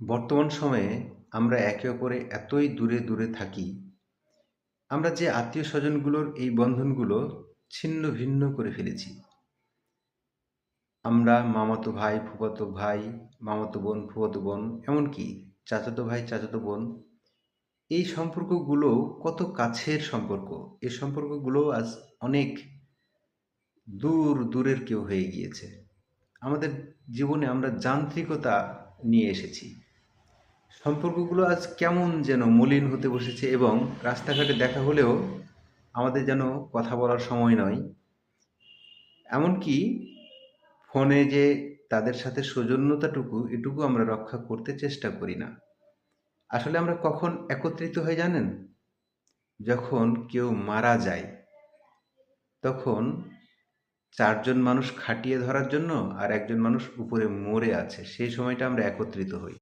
বর্তমান সময়ে আমরা একে অপরে এতই দূরে দূরে থাকি, আমরা যে আত্মীয় স্বজনগুলোর এই বন্ধনগুলো ছিন্ন ভিন্ন করে ফেলেছি। আমরা মামাতো ভাই, ফুফাতো ভাই, মামাতো বোন, ফুফাতো বোন, এমনকি চাচাতো ভাই, চাচাতো বোন, এই সম্পর্কগুলো কত কাছের সম্পর্ক। এই সম্পর্কগুলো আজ অনেক দূর দূরের কেউ হয়ে গিয়েছে। আমাদের জীবনে আমরা যান্ত্রিকতা নিয়ে এসেছি। সম্পর্কগুলো আজ কেমন যেন মলিন হতে বসেছে, এবং রাস্তাঘাটে দেখা হলেও আমাদের যেন কথা বলার সময় নয়। এমনকি ফোনে যে তাদের সাথে সৌজন্যতাটুকু এটুকু আমরা রক্ষা করতে চেষ্টা করি না। আসলে আমরা কখন একত্রিত হই জানেন? যখন কেউ মারা যায়, তখন চারজন মানুষ খাটিয়ে ধরার জন্য আর একজন মানুষ উপরে মরে আছে, সেই সময়টা আমরা একত্রিত হই।